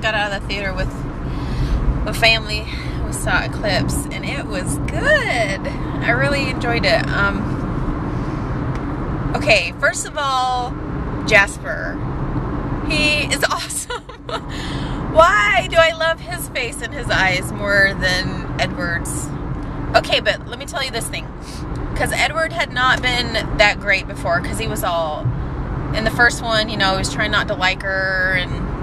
got out of the theater with family. We saw Eclipse, and it was good. I really enjoyed it. Okay, first of all, Jasper. He is awesome. Why do I love his face and his eyes more than Edward's? Okay, but let me tell you this thing. Because Edward had not been that great before, because he was all, in the first one, you know, he was trying not to like her, and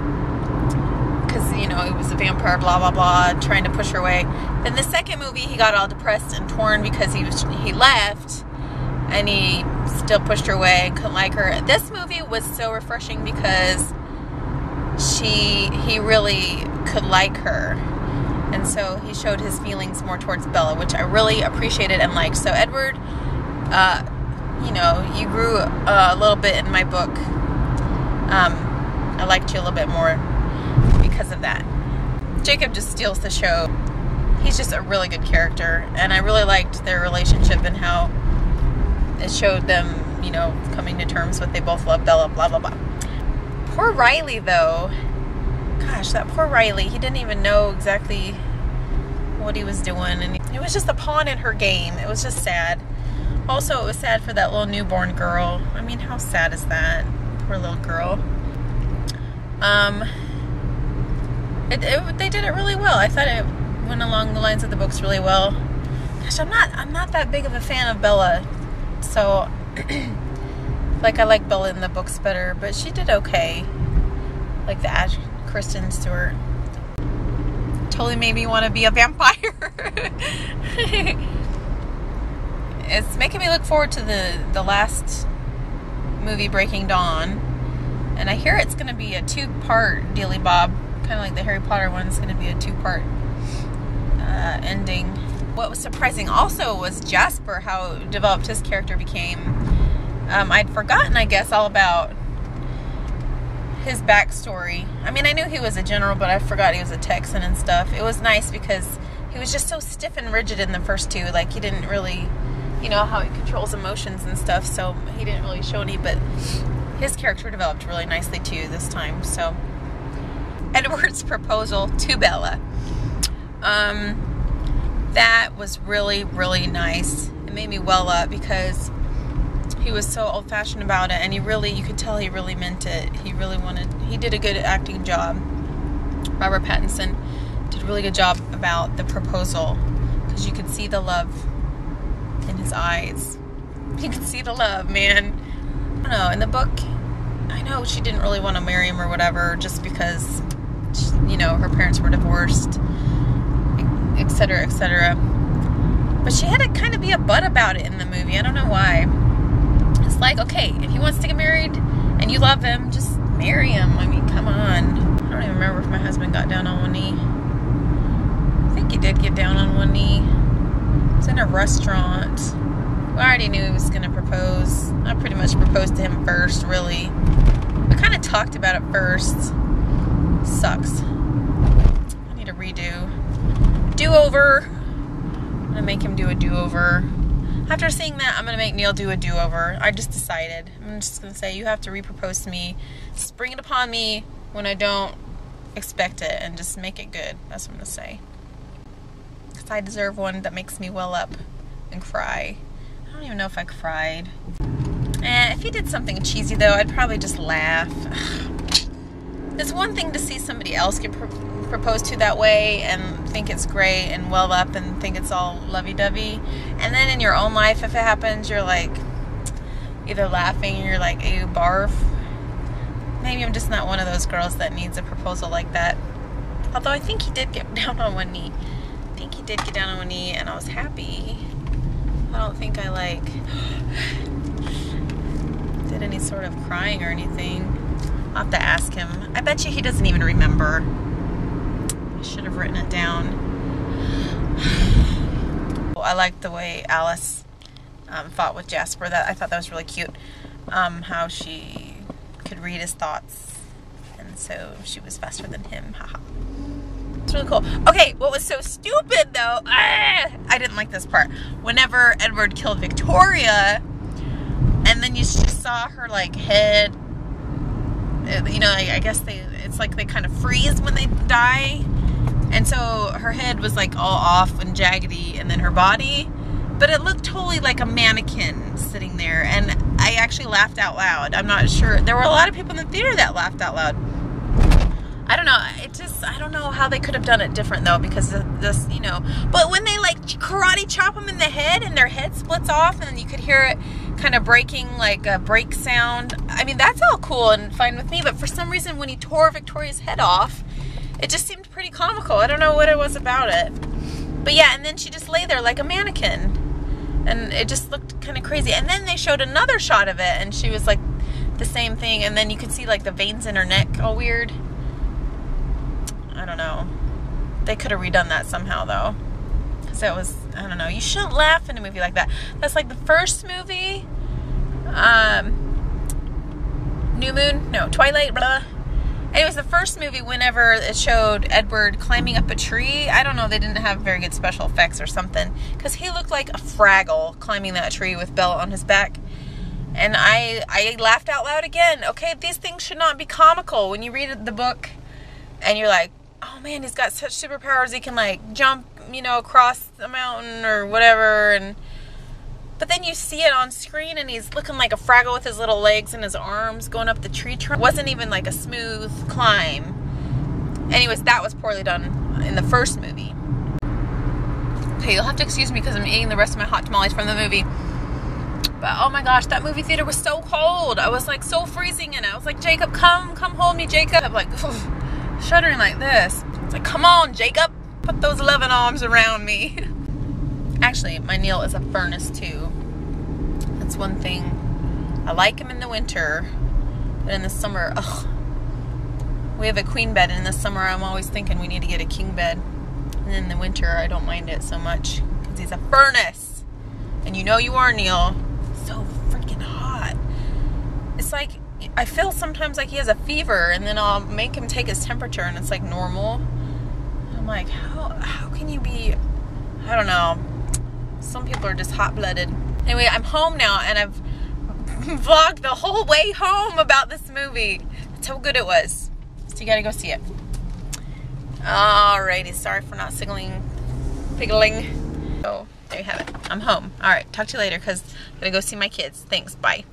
because, you know, he was a vampire, blah, blah, blah, trying to push her away. Then the second movie, he got all depressed and torn because he left, and he still pushed her away and couldn't like her. This movie was so refreshing because he really could like her. And so he showed his feelings more towards Bella, which I really appreciated and liked. So Edward, you know, you grew a little bit in my book. I liked you a little bit more because of that. Jacob just steals the show. He's just a really good character. And I really liked their relationship and how it showed them, you know, coming to terms with they both love Bella, blah, blah, blah. Poor Riley, though. Gosh, that poor Riley. He didn't even know exactly what he was doing. And it was just a pawn in her game. It was just sad. Also, it was sad for that little newborn girl. I mean, how sad is that? Poor little girl. They did it really well. I thought it went along the lines of the books really well. Gosh, I'm not that big of a fan of Bella. So, like, I like Bella in the books better, but she did okay. Like the Kristen Stewart. Totally made me want to be a vampire. It's making me look forward to the last movie, Breaking Dawn. And I hear it's going to be a 2-part dealy bob. Kind of like the Harry Potter one. It's going to be a 2-part ending. What was surprising also was Jasper, how developed his character became. I'd forgotten, I guess, all about his backstory. I mean, I knew he was a general, but I forgot he was a Texan and stuff. It was nice because he was just so stiff and rigid in the first two. Like, he didn't really, you know, how he controls emotions and stuff, so he didn't really show any, but his character developed really nicely too this time. So, Edward's proposal to Bella. That was really, really nice. It made me well up because he was so old-fashioned about it, and you could tell he really meant it. He did a good acting job. Robert Pattinson did a really good job about the proposal because you could see the love in his eyes. You could see the love, man. I don't know, in the book, I know she didn't really want to marry him or whatever just because, you know, her parents were divorced, etc., etc. But she had to kind of be a butt about it in the movie. I don't know why. It's like, okay, if he wants to get married and you love him, just marry him. I mean, come on. I don't even remember if my husband got down on one knee. I think he did get down on one knee. It was in a restaurant. I already knew he was going to propose. I pretty much proposed to him first, really. We kind of talked about it first. Sucks. I need a redo. Do-over. I'm going to make him do a do-over. After seeing that, I'm going to make Neil do a do-over. I just decided. I'm just going to say, you have to re-propose to me. Spring it upon me when I don't expect it, and just make it good. That's what I'm going to say. Because I deserve one that makes me well up and cry. I don't even know if I cried. If he did something cheesy, though, I'd probably just laugh. It's one thing to see somebody else get proposed to that way and think it's great and well up and think it's all lovey-dovey. And then in your own life, if it happens, you're like either laughing or you're like, ew, barf. Maybe I'm just not one of those girls that needs a proposal like that. Although I think he did get down on one knee. I think he did get down on one knee, and I was happy. I don't think I, like, did any sort of crying or anything. I'll have to ask him. I bet you he doesn't even remember. I should have written it down. I liked the way Alice fought with Jasper. I thought that was really cute. How she could read his thoughts, and so she was faster than him. Haha. It's really cool. Okay, what was so stupid though, I didn't like this part. Whenever Edward killed Victoria, and then you just saw her like head You know, I guess it's like they kind of freeze when they die. And so her head was like all off and jaggedy, and then her body, but it looked totally like a mannequin sitting there. And I actually laughed out loud. I'm not sure. There were a lot of people in the theater that laughed out loud. I don't know. I don't know how they could have done it different though, because of this, you know. But when they like karate chop them in the head and their head splits off and you could hear it kind of breaking, like a break sound. I mean, that's all cool and fine with me. But for some reason, when he tore Victoria's head off, it just seemed pretty comical. I don't know what it was about it. But yeah, and then she just lay there like a mannequin. And it just looked kind of crazy. And then they showed another shot of it, and she was like the same thing. And then you could see like the veins in her neck all weird. I don't know. They could have redone that somehow though. Because it was, I don't know. You shouldn't laugh in a movie like that. That's like the first movie. New Moon? No, Twilight, blah. It was the first movie whenever it showed Edward climbing up a tree. I don't know, they didn't have very good special effects or something. Because he looked like a Fraggle climbing that tree with Belle on his back. And I laughed out loud again. Okay, these things should not be comical. When you read the book and you're like, oh man, he's got such superpowers. He can like jump, you know, across the mountain or whatever. But then you see it on screen and he's looking like a Fraggle with his little legs and his arms going up the tree trunk. It wasn't even like a smooth climb. Anyways, that was poorly done in the first movie. Okay, you'll have to excuse me because I'm eating the rest of my hot tamales from the movie. But oh my gosh, that movie theater was so cold. I was like so freezing and I was like, Jacob, come hold me, Jacob. I'm like, shuddering like this. It's like, come on, Jacob. Put those loving arms around me. Actually, my Neil is a furnace too. That's one thing. I like him in the winter, but in the summer, ugh. We have a queen bed, and in the summer I'm always thinking we need to get a king bed. And in the winter I don't mind it so much because he's a furnace. And you know you are, Neil. So freaking hot. It's like, I feel sometimes like he has a fever, and then I'll make him take his temperature and it's like normal. I'm like, how can you be, I don't know. Some people are just hot-blooded. Anyway, I'm home now, and I've vlogged the whole way home about this movie. That's how good it was. So you gotta go see it. Alrighty, sorry for not figgling. So, there you have it. I'm home. Alright, talk to you later, because I'm gonna go see my kids. Thanks, bye.